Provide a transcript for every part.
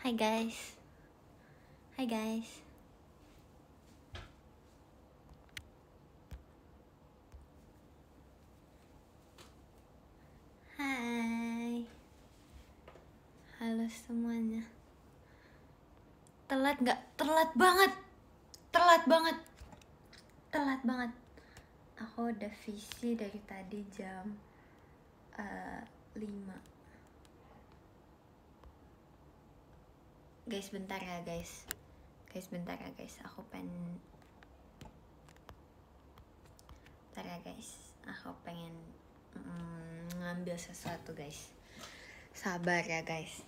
Hai guys. Hai guys. Hai. Halo semuanya. Telat nggak? Telat banget. Telat banget. Telat banget. Aku udah visi dari tadi jam 5. Guys, bentar ya guys. Bentar ya guys. Aku pengen bentar ya guys. Aku pengen ngambil sesuatu guys. Sabar ya guys.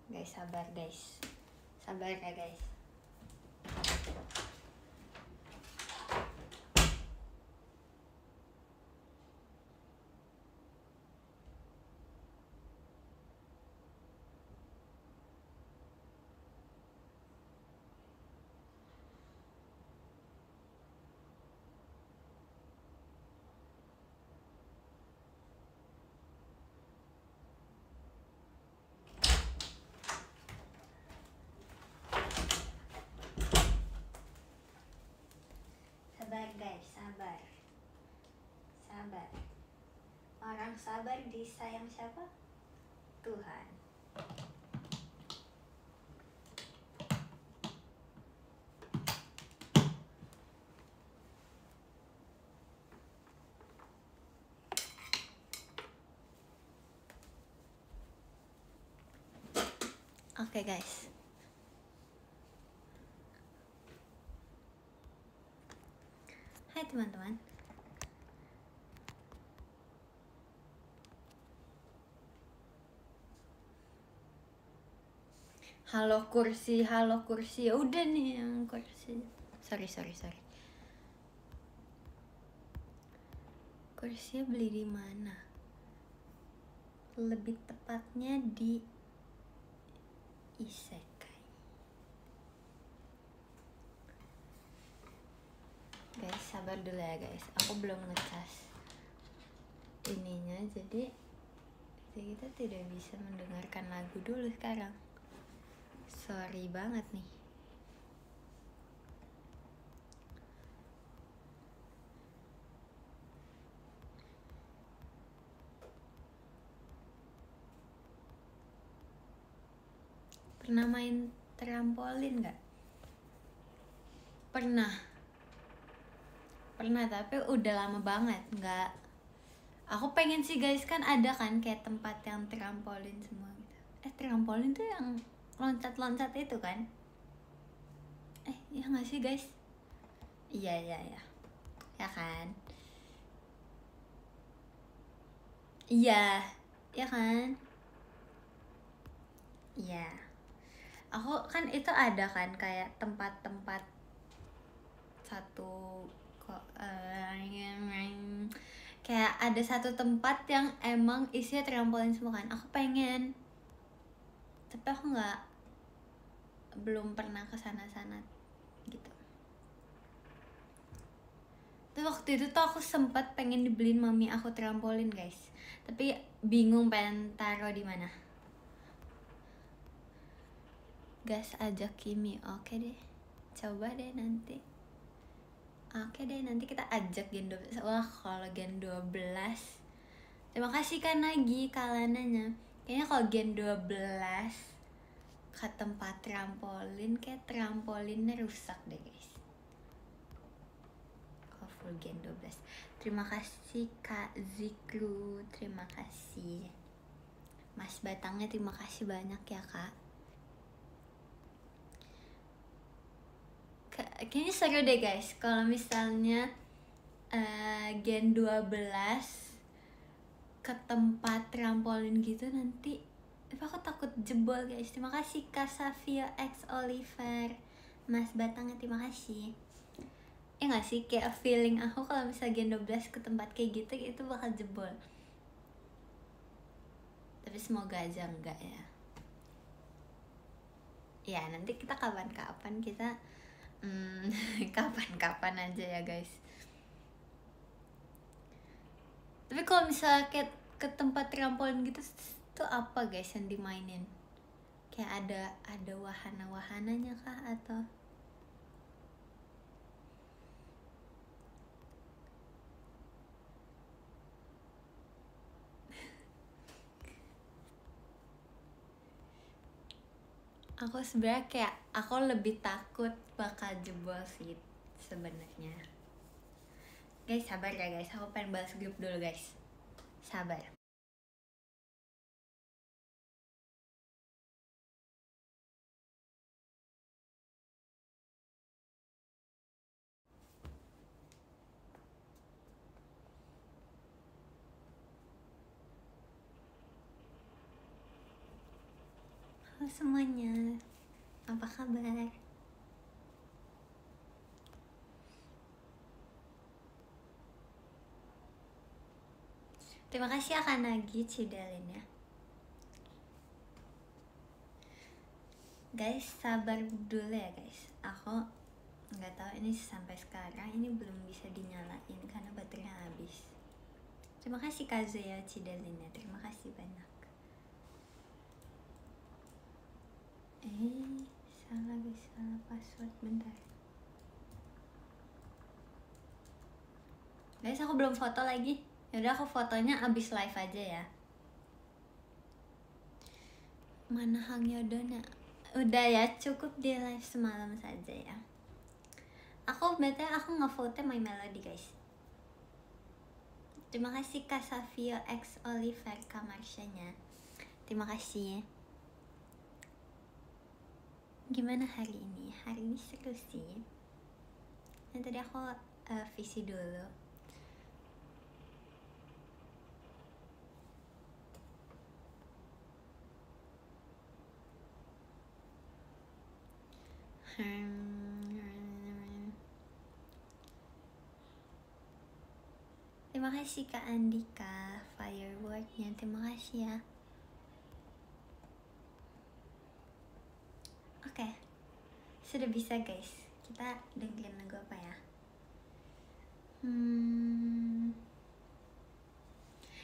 Guys, sabar guys. Sabar ya guys. Sabar guys, sabar. Sabar. Orang sabar disayang siapa? Tuhan. Oke guys. Hai teman-teman. Halo kursi, halo kursi. Ya udah nih yang kursi. Sorry. Kursinya beli di mana? Lebih tepatnya di Isekai. Guys, sabar dulu ya guys. Aku belum ngecas ininya, jadi kita tidak bisa mendengarkan lagu dulu sekarang. Sorry banget nih. Pernah main trampolin gak? Pernah, tapi udah lama banget nggak. Aku pengen sih guys, kan ada kan kayak tempat yang trampolin semua gitu. Trampolin tuh yang loncat-loncat itu kan? Ya nggak sih guys? Iya. Ya kan? Iya, ya kan? Iya. Aku kan itu ada kan kayak tempat-tempat satu kok kayak ada satu tempat yang emang isinya trampolin semua kan. Aku pengen, tapi aku belum pernah kesana gitu. Tapi waktu itu tuh aku sempat pengen dibeliin mami aku trampolin guys, tapi bingung pengen taruh di mana. Gas ajak Kimi. Oke deh, coba deh nanti. Oke deh, nanti kita ajak Gen 12. Wah, kalau Gen 12 terima kasih kan lagi kalananya. Kayaknya kalau Gen 12 ke tempat trampolin, kayak trampolinnya rusak deh guys. Kalau full Gen 12. Terima kasih Kak Zikru, terima kasih Mas Batangnya, terima kasih banyak ya Kak. Kayaknya seru deh guys kalau misalnya Gen 12 ke tempat trampolin gitu nanti. Aku takut jebol guys. Terima kasih Kak Savio X Oliver, Mas Batangnya, terima kasih. Nggak sih, kayak feeling aku kalau misalnya Gen 12 ke tempat kayak gitu itu bakal jebol. Tapi semoga aja enggak ya. Ya nanti kita kapan-kapan kita kapan-kapan aja ya guys. Tapi kalau misalnya kayak ke tempat trampolin gitu tuh apa guys yang dimainin? Kayak ada wahana-wahananya kah atau aku sebenarnya kayak aku lebih takut bakal jebol sih sebenarnya. Guys, sabar ya guys, aku pengen balas grup dulu guys. Sabar. Halo semuanya, apa kabar? Terima kasih ya Kak Nagi Cidalin ya. Guys, sabar dulu ya guys. Aku nggak tahu ini sampai sekarang ini belum bisa dinyalain karena baterainya habis. Terima kasih Kak Zaya Cidalin ya. Terima kasih banyak. Salah guys, salah password, bentar. Guys, aku belum foto lagi. Yaudah aku fotonya abis live aja ya. Mana Hang Yodona? Udah ya, cukup di live semalam saja ya. Aku ngevote My Melody guys. Terima kasih Kak Savio X Oliver Kamarsyanya. Terima kasih. Gimana hari ini? Hari ini seru sih. Dan tadi aku visi dulu. Terima kasih Kak Andika fireworknya, terima kasih ya. Oke, sudah bisa guys. Kita dengerin lagu apa ya?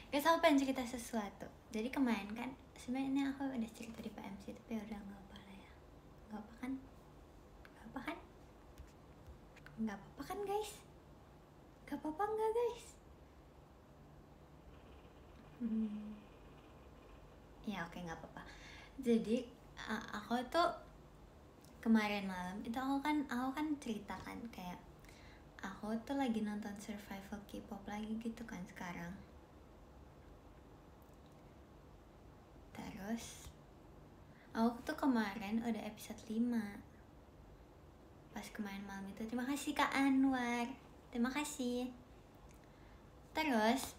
Guys, aku pengen cerita sesuatu. Jadi kemarin kan sebenarnya aku udah cerita di PMC, tapi udah nggak apa lah ya. Nggak apa kan? Nggak apa kan? Nggak apa kan guys? Nggak apa nggak guys? Ya oke, nggak apa-apa. Jadi aku tuh kemarin malam itu aku kan ceritakan kayak aku tuh lagi nonton survival K-pop lagi gitu kan sekarang. Terus aku tuh kemarin udah episode 5 pas kemarin malam itu. Terima kasih Kak Anwar, terima kasih. Terus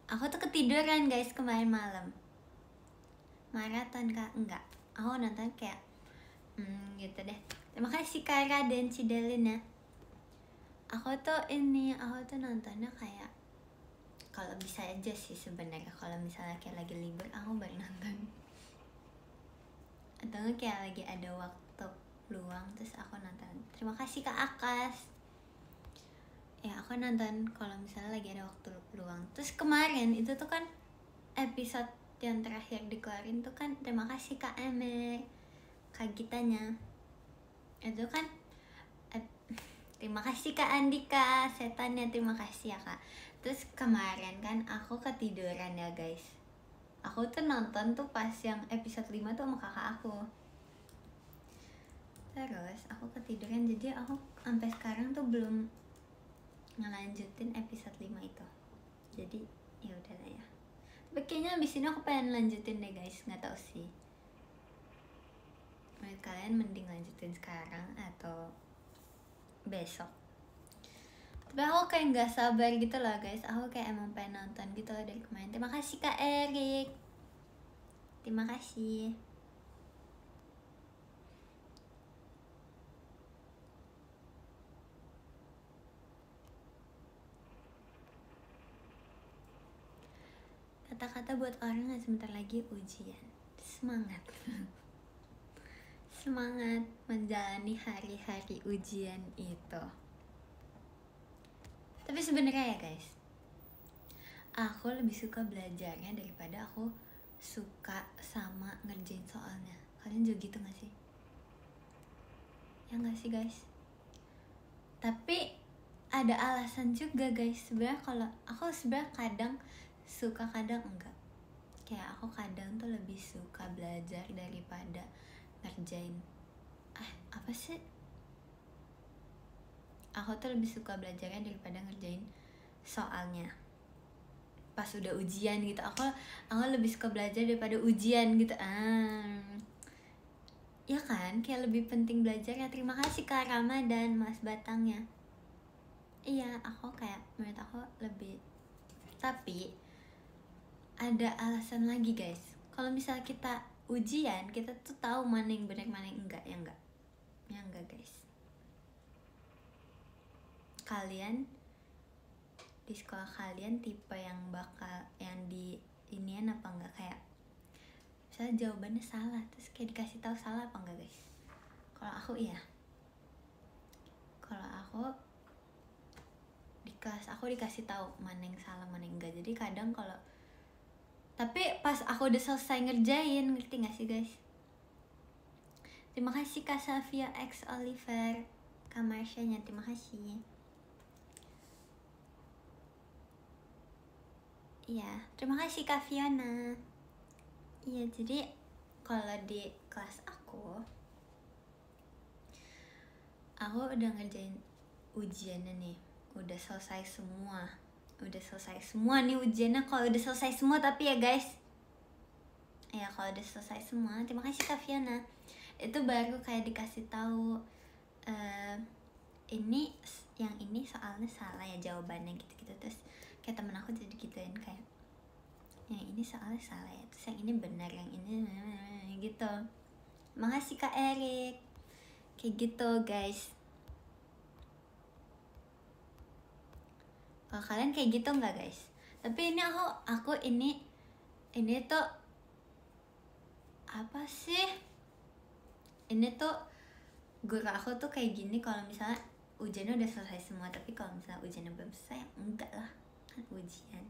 aku tuh ketiduran guys kemarin malam. Maraton Kak? Enggak, aku nonton kayak gitu deh. Terima kasih Kak Raden Cidelin ya. Aku tuh nontonnya kayak kalau bisa aja sih sebenarnya, kalau misalnya kayak lagi libur aku baru nonton, atau kayak lagi ada waktu luang terus aku nonton. Terima kasih Kak Akas ya. Aku nonton kalau misalnya lagi ada waktu luang. Terus kemarin itu tuh kan episode yang terakhir dikeluarin tuh kan, terima kasih Kak Emer, Kak Gitanya itu kan terima kasih Kak Andika setannya, terima kasih ya Kak. Terus kemarin kan aku ketiduran ya guys. Aku tuh nonton tuh pas yang episode 5 tuh sama kakak aku. Terus aku ketiduran, jadi aku sampai sekarang tuh belum ngelanjutin episode 5 itu. Jadi ya udahlah ya. Tapi kayaknya abis ini aku pengen lanjutin deh guys, nggak tahu sih. Menurut kalian mending lanjutin sekarang atau besok? Tapi aku kayak nggak sabar gitu loh guys. Aku kayak emang pengen nonton gitu loh dari kemarin. Terima kasih Kak Erik. Terima kasih. Kata-kata buat orang yang sebentar lagi ujian. Semangat. Semangat menjalani hari-hari ujian itu. Tapi sebenarnya ya guys, aku lebih suka belajarnya daripada aku suka sama ngerjain soalnya. Kalian juga gitu gak sih? Ya gak sih guys? Tapi ada alasan juga guys. Sebenarnya kalau aku sebenarnya kadang suka, kadang enggak. Kayak aku kadang tuh lebih suka belajar daripada ngerjain. Apa sih? Aku tuh lebih suka belajarnya daripada ngerjain soalnya. Pas udah ujian gitu, aku lebih suka belajar daripada ujian gitu. Ya kan, kayak lebih penting belajarnya. Terima kasih Kak Ramadan, Mas Batangnya. Iya, aku kayak menurut aku lebih. Tapi ada alasan lagi guys. Kalau misalnya kita ujian, kita tuh tahu mana yang benar mana yang enggak. Ya enggak guys. Kalian di sekolah kalian tipe yang bakal yang di inian apa enggak, kayak misalnya jawabannya salah terus kayak dikasih tahu salah apa enggak guys? Kalau aku iya. Kalau aku di kelas aku dikasih tahu mana yang salah mana yang enggak. Jadi kadang kalau tapi pas aku udah selesai ngerjain, ngerti gak sih guys? Terima kasih Kak Safia X Oliver, Kak Marsha-nya, terima kasih. Iya, terima kasih Kak Fiona. Iya, jadi kalau di kelas aku udah ngerjain ujiannya nih, udah selesai semua nih ujiannya. Kalau udah selesai semua tapi ya guys, ya kalau udah selesai semua, terima kasih Kak Fiona, itu baru kayak dikasih tahu ini yang ini soalnya salah ya jawabannya gitu-gitu. Terus kayak temen aku jadi gituin kayak yang ini soalnya salah ya, terus yang ini benar, yang ini gitu. Makasih Kak Erik, kayak gitu guys. Kalau kalian kayak gitu nggak guys? Tapi ini aku ini tuh apa sih? Ini tuh guru aku tuh kayak gini, kalau misalnya ujiannya udah selesai semua, tapi kalau misalnya ujiannya belum selesai, enggak lah, kan ujian.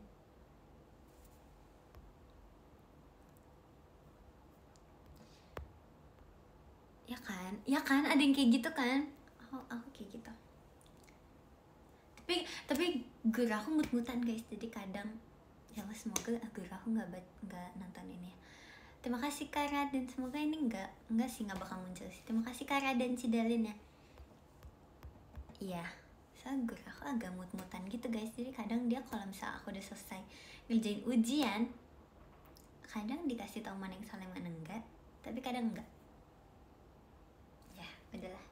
Ya kan ada yang kayak gitu kan? Aku kayak gitu. Tapi guru aku mut-mutan guys, jadi kadang ya semoga guru aku nggak nonton ini ya. Terima kasih Kak Raden, semoga ini enggak sih, nggak bakal muncul sih. Terima kasih Kak Raden Cidalin ya. Iya, soalnya guru aku agak mut-mutan gitu guys, jadi kadang dia kalau misalnya aku udah selesai ngerjain ujian, kadang dikasih tahu mana yang salah mana enggak, tapi kadang enggak. Ya udahlah.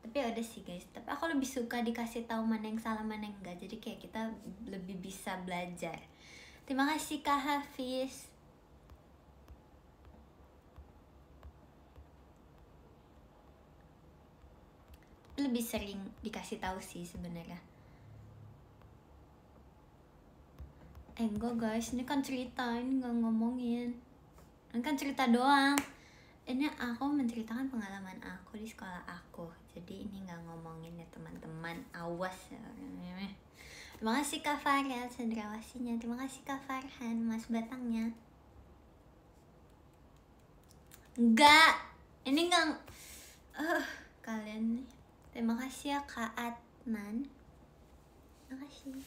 Tapi ya udah sih guys, tapi aku lebih suka dikasih tahu mana yang salah mana yang enggak, jadi kayak kita lebih bisa belajar. Terima kasih Kak Hafiz. Lebih sering dikasih tahu sih sebenarnya. Enggak guys, ini kan cerita, ini nggak ngomongin. Ini kan cerita doang. Ini aku menceritakan pengalaman aku di sekolah aku. Jadi ini nggak ngomongin ya teman-teman. Awas ya. Terima kasih Kak Farel cendrawasinya. Terima kasih Kak Farhan Mas Batangnya. Enggak. Ini nggak. Kalian nih. Terima kasih ya Kak Adnan. Terima kasih.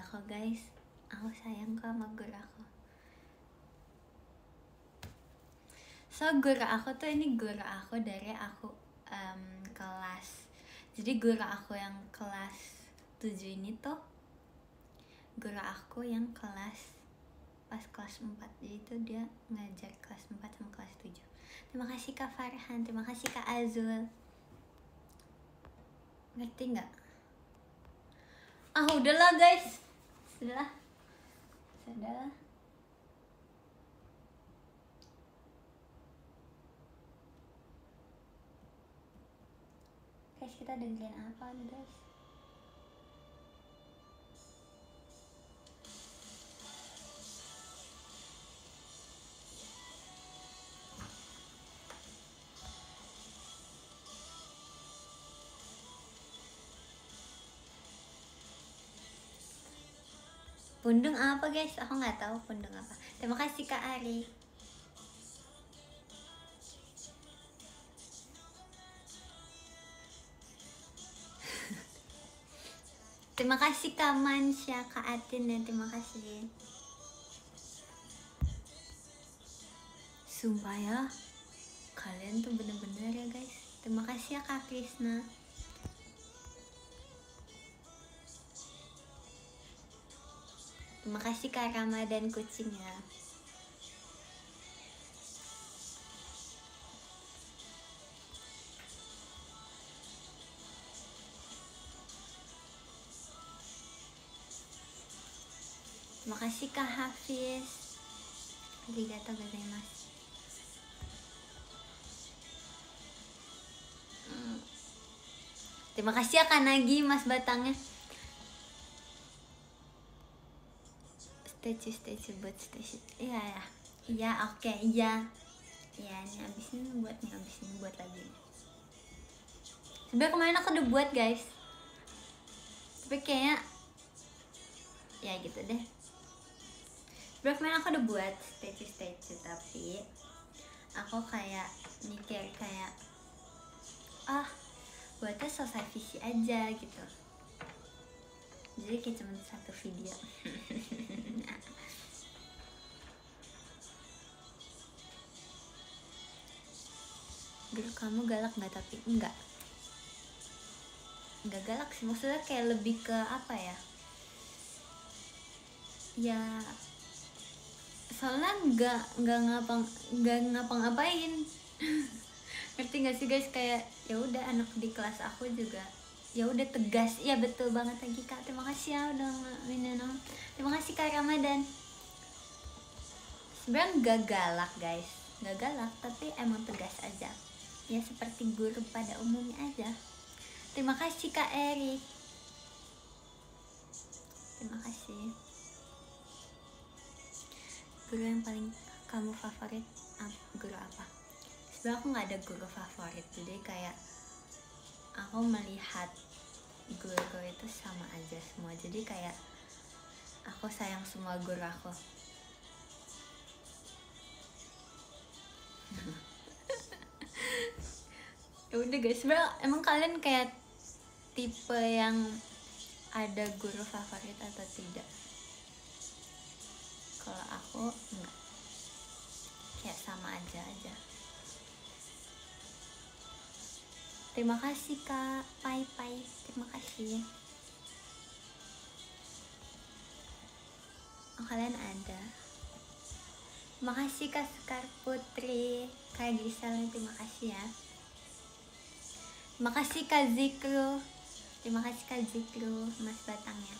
Aku guys, aku sayang kok sama guru aku. So guru aku tuh ini guru aku dari aku kelas. Jadi guru aku yang kelas 7 ini tuh guru aku yang kelas pas kelas 4. Jadi tuh dia ngajar kelas 4 sama kelas 7. Terima kasih Kak Farhan, terima kasih Kak Azul. Ngerti nggak? Udahlah guys. Sudahlah. Guys, kita dengerin apa nih guys? Pundung apa guys? Aku nggak tahu pundung apa. Terima kasih Kak Ari. Terima kasih Kak Mansya, Kak Atin, dan terima kasih. Sumpah ya, kalian tuh bener-bener ya guys. Terima kasih ya Kak Krisna. Terima kasih Kak Ramadan kucing ya. Terima kasih Kak Hafiz. Arigatou gozaimasu. Terima kasih ya Kak Nagi, Mas Batangnya. Statue buat statue. Iya ya. Iya, oke, iya. Iya, ini abis ini buat lagi. Sebenarnya kemarin aku udah buat guys. Tapi kayaknya ya gitu deh. Sebenarnya kemarin aku udah buat statue tapi aku kayak mikir kayak buatnya selesai visi aja gitu. Jadi kayak cuma satu video. Guru kamu galak nggak? Tapi enggak galak sih, maksudnya kayak lebih ke apa ya, ya soalnya nggak ngapa-ngapain. Ngerti nggak sih guys, kayak ya udah anak di kelas aku juga ya udah tegas. Ya betul banget lagi Kak, terima kasih ya udah minum. Terima kasih Kak Ramadan. Sebenarnya nggak galak guys, nggak galak, tapi emang tegas aja ya, seperti guru pada umumnya aja. Terima kasih Kak Erik. Terima kasih. Guru yang paling kamu favorit guru apa? Sebenarnya aku nggak ada guru favorit, jadi kayak aku melihat guru itu sama aja semua, jadi kayak aku sayang semua guru aku. Ya udah guys, sebenarnya emang kalian kayak tipe yang ada guru favorit atau tidak? Kalau aku enggak, kayak sama aja. Terima kasih Kak Pai, terima kasih. Oh, kalian ada. Terima kasih Kak Sekar Putri, Kak Gisel, terima kasih ya. Terima kasih Kak Zikru. Terima kasih Kak Zikru, Mas Batangnya.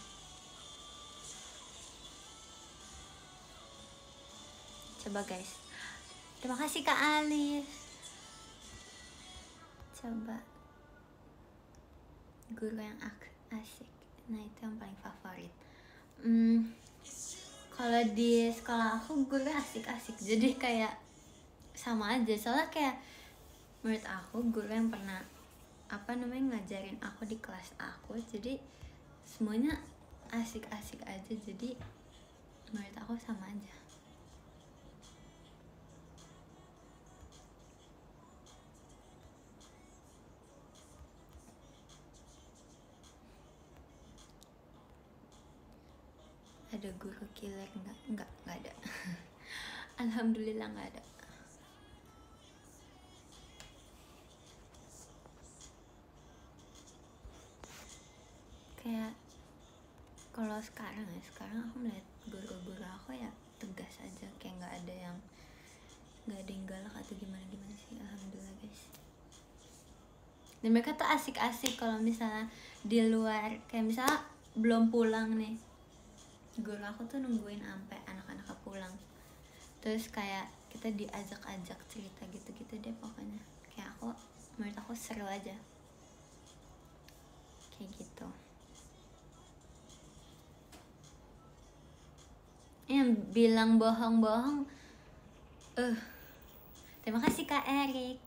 Coba guys. Terima kasih Kak Alif. Coba guru yang asik. Nah, itu yang paling favorit. Kalau di sekolah aku guru asik-asik, jadi kayak sama aja. Soalnya kayak menurut aku guru yang pernah ngajarin aku di kelas aku, jadi semuanya asik-asik aja, jadi menurut aku sama aja. Ada guru killer enggak ada. Alhamdulillah nggak ada. Kayak kalau sekarang aku melihat guru-guru aku ya tegas aja, kayak nggak ada yang galak atau gimana sih. Alhamdulillah guys. Dan mereka tuh asik-asik kalau misalnya di luar, kayak misalnya belum pulang nih, guru aku tuh nungguin sampai anak-anak pulang, terus kayak kita diajak-ajak cerita gitu-gitu deh pokoknya. Kayak menurut aku seru aja kayak gitu. Yang bilang bohong-bohong, terima kasih Kak Erik.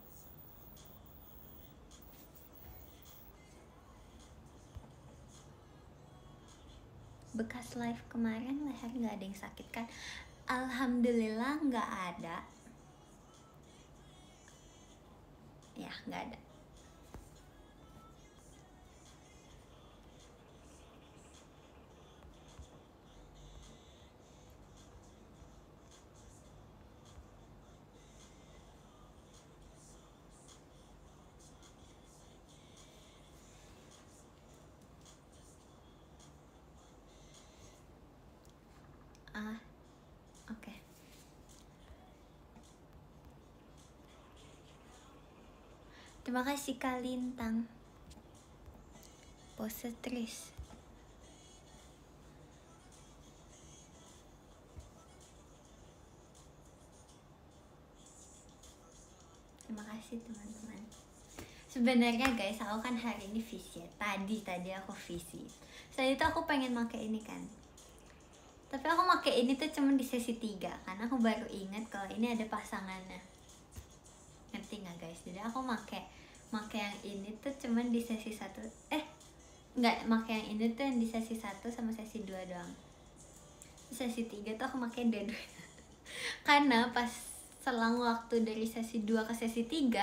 Bekas live kemarin leher nggak ada yang sakit kan? Alhamdulillah nggak ada. Ya nggak ada. Oke. Terima kasih Kak Lintang. Pose Tris. Terima kasih teman-teman. Sebenarnya guys, aku kan hari ini visi ya. Tadi aku visi. Setelah itu aku pengen pakai ini kan. Tapi aku pakai ini tuh cuma di sesi 3 karena aku baru ingat kalau ini ada pasangannya. Ngerti nggak guys? Jadi aku pakai yang ini tuh cuma di sesi 1. Nggak, pakai yang ini tuh yang di sesi 1 sama sesi 2 doang. Di sesi 3 tuh aku pakai dua-duanya. Karena pas selang waktu dari sesi 2 ke sesi 3,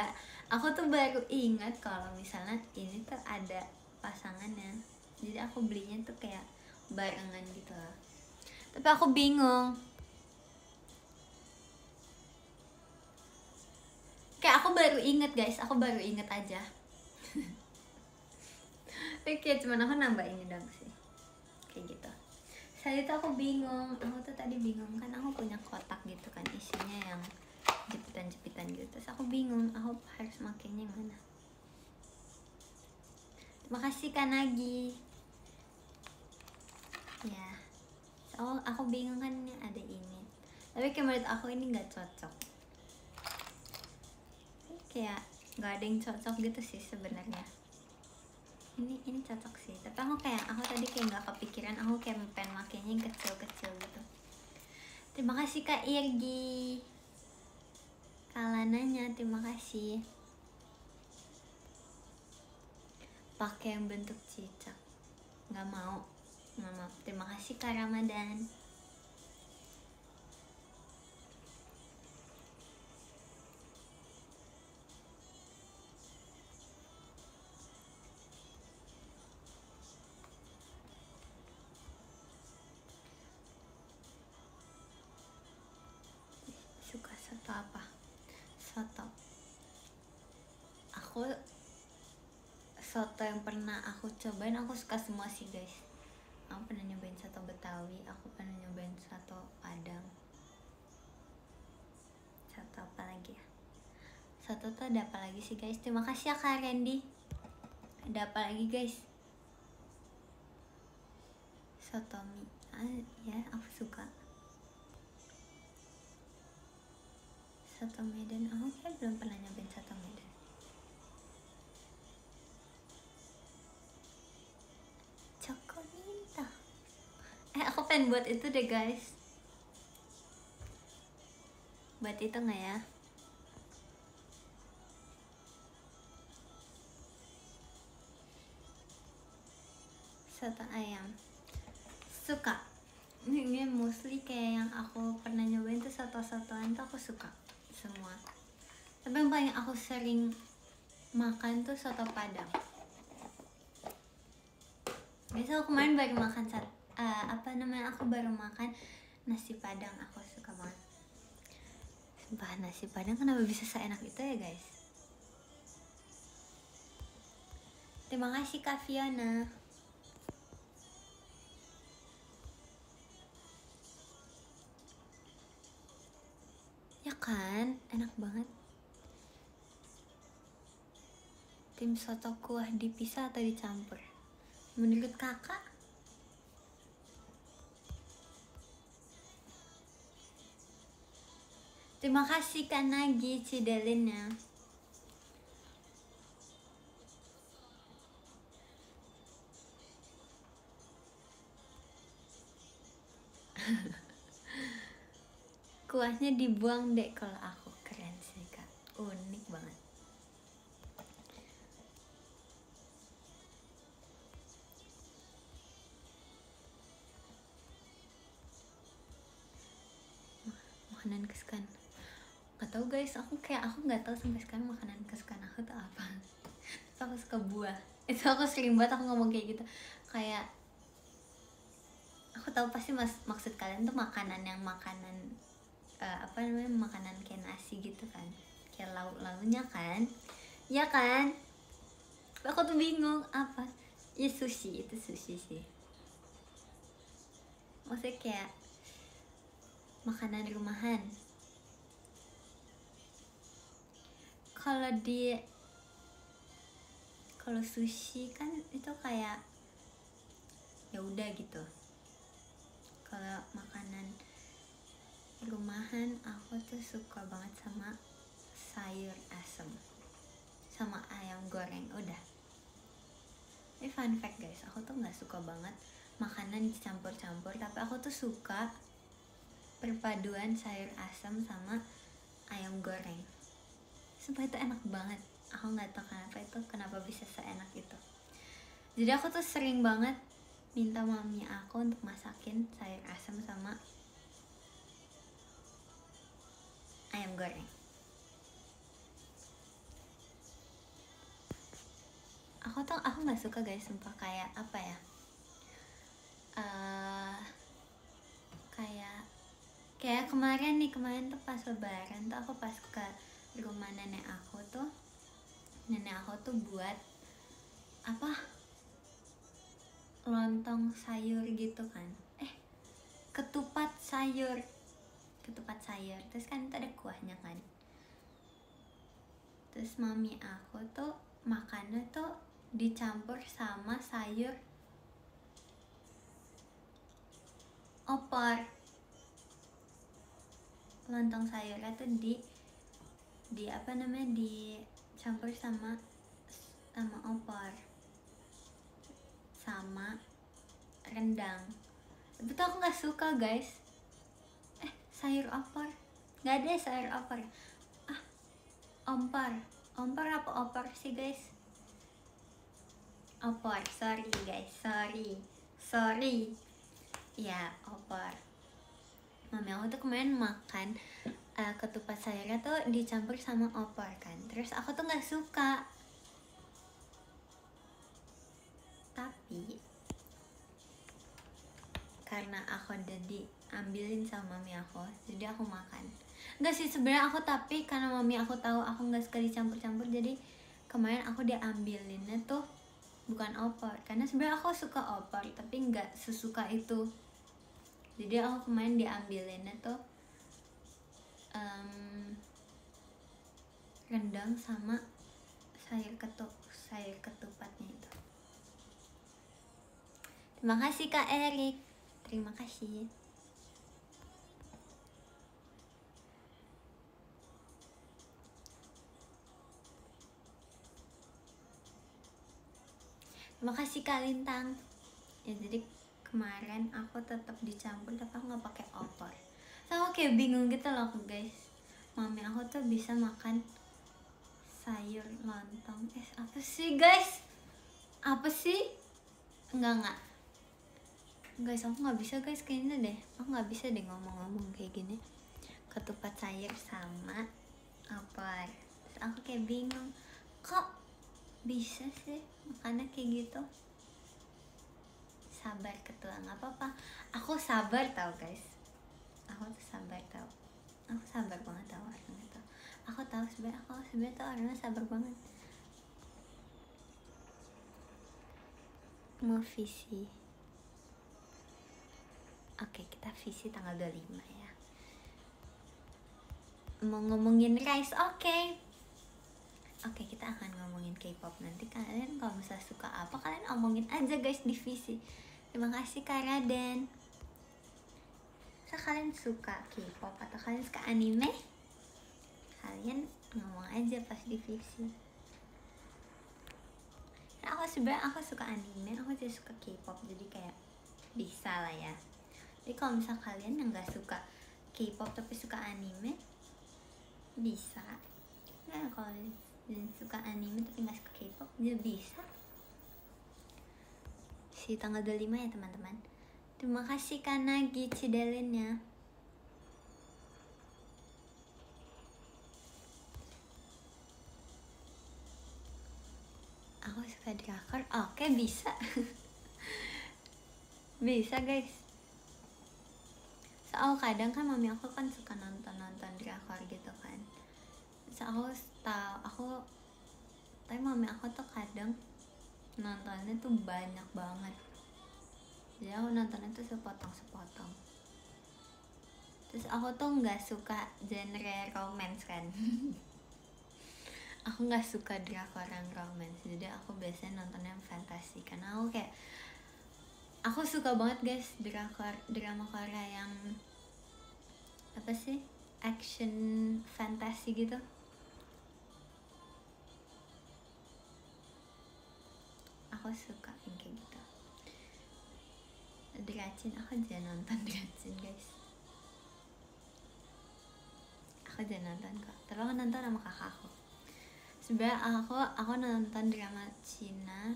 aku tuh baru ingat kalau misalnya ini tuh ada pasangannya. Jadi aku belinya tuh kayak barengan gitu loh. Tapi aku bingung. Kayak aku baru inget guys, aku baru inget aja. Oke, cuman aku nambah ini dong sih. Kayak gitu. Saat itu aku bingung, aku tuh tadi bingung kan aku punya kotak gitu kan isinya yang jepitan-jepitan gitu. Terus aku bingung, aku harus makainya yang mana. Terima kasih Kak Nagi. Ya. So, aku bingung kan ada ini. Tapi kayak menurut aku ini nggak cocok. Kayak nggak ada yang cocok gitu sih sebenarnya. Ini cocok sih. Tapi aku tadi kayak nggak kepikiran. Aku kayak pengen makainya yang kecil-kecil gitu. Terima kasih Kak Irgi. Kalananya terima kasih. Pakai yang bentuk cicak. Nggak mau. Terima kasih Kak Ramadan. Suka soto apa? Soto. Soto yang pernah aku cobain, aku suka semua sih guys. Aku pernah nyobain soto Betawi, aku pernah nyobain soto Padang. Soto apa lagi ya? Soto tuh ada apa lagi sih guys? Terima kasih ya Kak Randy. Ada apa lagi guys? Soto mie. Ya aku suka. Soto Medan, aku kayak belum pernah nyobain soto Medan. Coko minta. Aku pengen buat itu deh guys. Buat itu nggak ya? Soto ayam. Suka. Ini mostly kayak yang aku pernah nyobain tuh soto-sotoan tuh aku suka semua. Tapi yang paling aku sering makan tuh soto Padang. Biasa aku kemarin baru makan aku baru makan nasi Padang. Aku suka banget. Sumpah nasi Padang kenapa bisa seenak itu ya guys? Terima kasih Kak Fiona. Ya kan, enak banget. Tim soto kuah dipisah atau dicampur? Menurut kakak? Terima kasih Kak Nagi Cidelinnya. Kuahnya dibuang deh kalau aku. Keren sih Kak, unik banget. makanan kesukaan. Gak tau guys, aku nggak tahu sampai sekarang makanan kesukaan aku tuh apa. Terus aku suka buah. Itu aku sering banget aku ngomong kayak gitu. Kayak aku tahu pasti maksud kalian tuh makanan apa namanya, makanan kayak nasi gitu kan, kayak lauk-lauknya kan, ya kan. Aku tuh bingung apa ya. Sushi, itu sushi sih, maksudnya kayak makanan rumahan. Kalau sushi kan itu kayak ya udah gitu. Kalau makanan rumahan aku tuh suka banget sama sayur asem sama ayam goreng. Udah. Ini fun fact guys, aku tuh nggak suka banget makanan dicampur-campur, tapi aku tuh suka perpaduan sayur asem sama ayam goreng. Sumpah itu enak banget. Aku nggak tahu kenapa bisa seenak itu. Jadi aku tuh sering banget minta mami aku untuk masakin sayur asem sama ayam goreng. Aku nggak suka guys, sumpah. Kayak apa ya, kayak kemarin tuh pas lebaran tuh aku pas ke rumah nenek aku tuh buat apa, lontong sayur gitu kan, ketupat sayur. Terus kan itu ada kuahnya kan. Terus mami aku tuh makannya tuh dicampur sama sayur opor. Lontong sayurnya tuh di apa namanya, dicampur sama opor sama rendang. Tapi tuh aku nggak suka guys. Sayur opor, nggak ada sayur opor. Ompor apa opor sih guys? Opor, sorry guys, sorry. Ya, opor. Mami aku tuh kemarin makan ketupat sayurnya tuh dicampur sama opor kan. Terus aku tuh nggak suka. Tapi karena aku udah diambilin sama mami aku, jadi aku makan. Enggak sih sebenarnya aku, tapi karena mami aku tahu aku nggak suka dicampur-campur, jadi kemarin aku diambilinnya tuh bukan opor. Karena sebenarnya aku suka opor tapi nggak sesuka itu. Jadi aku kemarin diambilinnya tuh rendang sama sayur ketupatnya itu. Terima kasih Kak Erik. Terima kasih. Terima kasih Kak Lintang. Ya jadi kemarin aku tetap dicampur tapi aku nggak pakai opor. So aku kayak bingung gitu loh guys. Mami aku tuh bisa makan sayur lontong. Apa sih guys? Apa sih? Enggak. Guys, aku nggak bisa guys kayaknya deh. Aku nggak bisa deh ngomong-ngomong kayak gini. Ketupat sayur sama opor. Terus aku kayak bingung. Kok bisa sih makannya kayak gitu? Sabar ketua, nggak apa-apa. Aku sabar tau guys. Aku sabar banget tau orangnya tuh. Aku sebenarnya tuh orangnya sabar banget. Mau visi. Oke, kita visi tanggal 25 ya. Mau ngomongin Rice, oke, kita akan ngomongin K-pop nanti. Kalian kalau misalnya suka apa, kalian omongin aja guys di visi. Terima kasih Kak Raden. Kalian suka K-pop atau kalian suka anime, kalian ngomong aja pas di visi. Nah, aku suka anime, aku juga suka K-pop, jadi kayak bisa lah ya. Jadi kalau misal kalian yang nggak suka K-pop tapi suka anime, bisa. Nah kalau suka anime tapi nggak suka K-pop, juga bisa. Si tanggal 25 ya teman-teman. Terima kasih Kak Nagi Cidelinnya. suka drakor? Oke, bisa. Bisa guys. Soal kadang kan mami aku kan suka nonton drakor gitu kan. Tapi mami aku tuh kadang nontonnya tuh banyak banget. Jadi aku nontonnya tuh sepotong. Terus aku tuh nggak suka genre romance kan. Aku nggak suka drakor yang romance, jadi aku biasanya nontonnya yang fantasi. Karena aku suka banget guys drama Korea yang apa sih, action fantasi gitu. Aku suka yang kayak gitu. Dracin, aku jangan nonton Dracin guys. Aku jangan nonton kok, tapi aku nonton sama kakak aku. Sebenarnya aku nonton drama Cina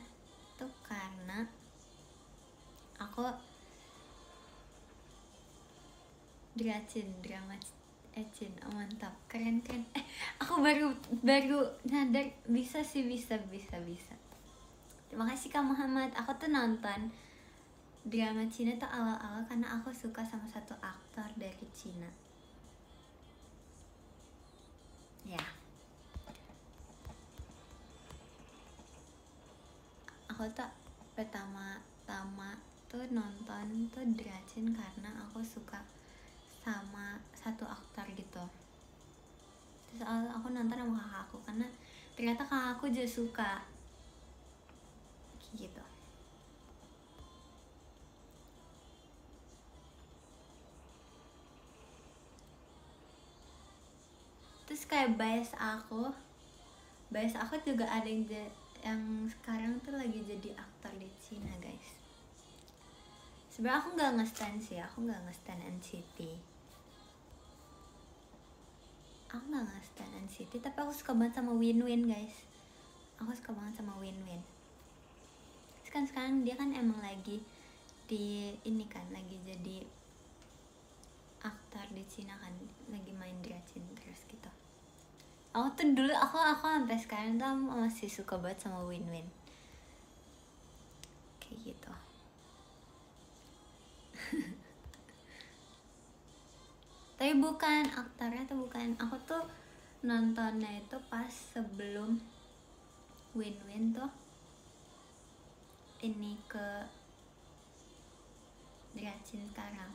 tuh karena aku drama Cina, oh, mantap, keren. Aku baru nyadar bisa. Terima kasih Kak Muhammad. Aku tuh nonton drama Cina tuh awal-awal karena aku suka sama satu aktor dari Cina. Ya. Aku tuh pertama tuh nonton tuh Dracin karena aku suka sama satu aktor gitu. Terus aku nonton sama kakak aku karena ternyata kakak aku juga suka gitu. Terus kayak bias aku juga ada yang sekarang tuh lagi jadi aktor di Cina guys. Sebenarnya aku nggak nge-stan NCT. Tapi aku suka banget sama Win guys. Aku suka banget sama Win. Sekarang dia kan emang lagi di ini kan, lagi jadi aktor di Cina kan, lagi main Dracin terus gitu. Aku tuh dulu aku sampai sekarang tuh masih suka banget sama Win kayak gitu. Tapi bukan aktornya tuh bukan, aku tuh nontonnya itu pas sebelum Win tuh ini ke Dracin sekarang.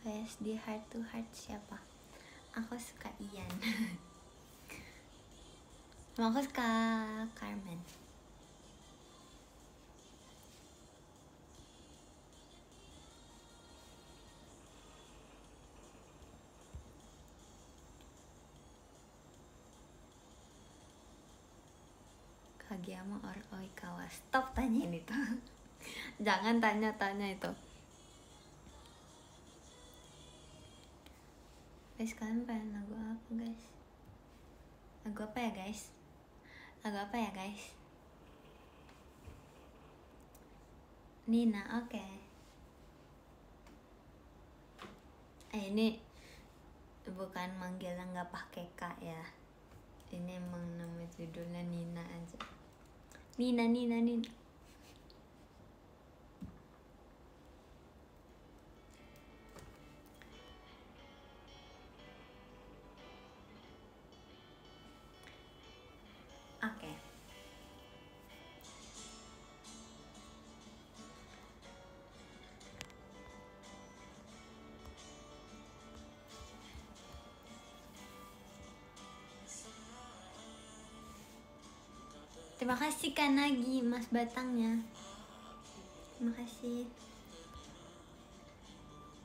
Bias di Heart to Heart siapa? Aku suka Ian. Aku suka Carmen. Kageyama or Oikawa. Stop tanyain itu. Jangan tanya itu. Guys, kalian pengen lagu apa guys? Lagu apa ya guys? Nina, oke. Ini bukan manggilnya nggak pakai K ya. Ini emang nama judulnya Nina aja. Nina. Oke. Terima kasih Kanagi, Mas Batangnya. Terima kasih.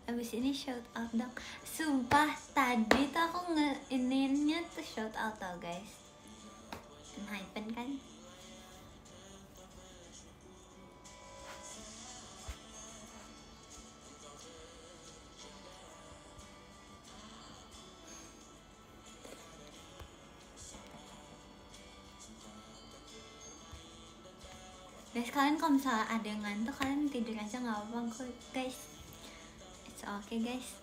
Abis ini shout out dong. Sumpah tadi tuh aku ininya tuh shout out tau guys. Dan hypen kan? Guys, kalian kalau misalnya ada yang ngantuk, kalian tidur aja nggak apa-apa kok guys. It's okay guys.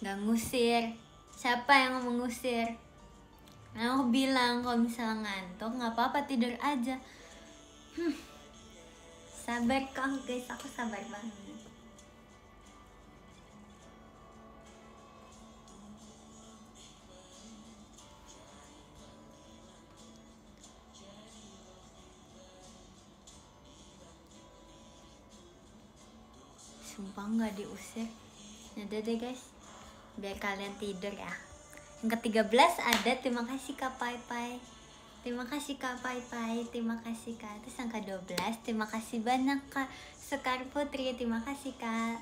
Gak ngusir. Siapa yang mengusir? Nah, aku bilang kalau misalnya ngantuk nggak apa-apa, tidur aja. Sabar kok guys, aku sabar banget. Sumpah nggak diusir. Yaudah deh guys, biar kalian tidur ya. Yang ke-13 ada terima kasih Kak Pai Pai. Terima kasih Kak Pai Pai, terima kasih Kak. Terus yang ke-12 terima kasih banyak Kak Sekar Putri, terima kasih Kak.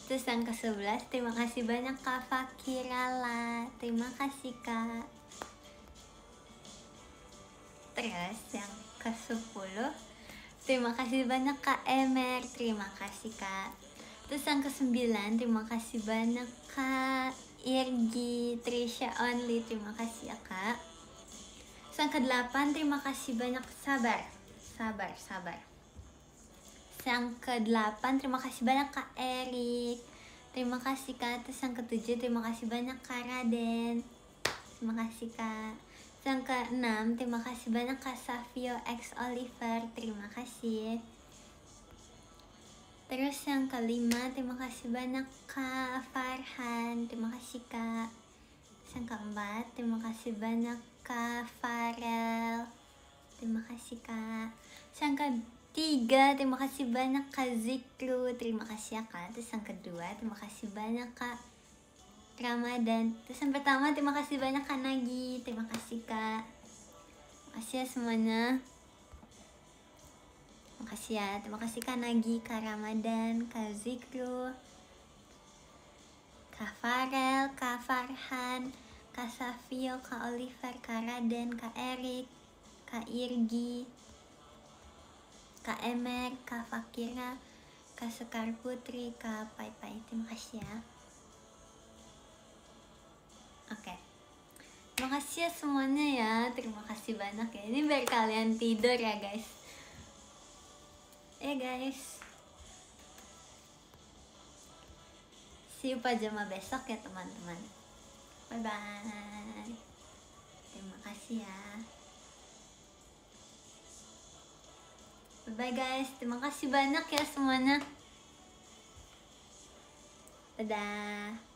Terus yang ke-11 terima kasih banyak Kak Fakirala, terima kasih Kak. Terus yang ke-10 terima kasih banyak Kak Emer, terima kasih Kak. Terus yang ke-9 terima kasih banyak Kak Irgi Trisha Only, terima kasih ya Kak. Terus yang ke-8 terima kasih banyak, sabar. Yang ke-8 terima kasih banyak Kak Erik, terima kasih Kak. Terus yang ke-7 terima kasih banyak Kak Raden, terima kasih Kak. Yang ke-6 terima kasih banyak Kak Savio X Oliver, terima kasih. Terus yang ke-5 terima kasih banyak Kak Farhan, terima kasih Kak. Terus yang ke-4 terima kasih banyak Kak Farel, terima kasih Kak. Terus yang ke-3 terima kasih banyak Kak Zikru, terima kasih ya Kak. Terus yang kedua terima kasih banyak Kak Ramadan. Terus yang pertama terima kasih banyak Kak Nagi, terima kasih Kak. Makasih ya semuanya. Makasih ya, terima kasih Kak Nagi, Kak Ramadan, Kak Zikru, Kak Farel, Kak Farhan, Kak Savio, Kak Oliver, Kak Raden, Kak Erik, Kak Irgi, Kak Emer, Kak Fakira, Kak Sekar Putri, Kak Pai Pai, terima kasih ya. Oke, terima kasih ya semuanya ya, terima kasih banyak ya. Ini biar kalian tidur ya guys. Guys, see you pajama besok ya teman-teman. Bye bye. Terima kasih ya. Bye bye guys. Terima kasih banyak ya semuanya. Dadah.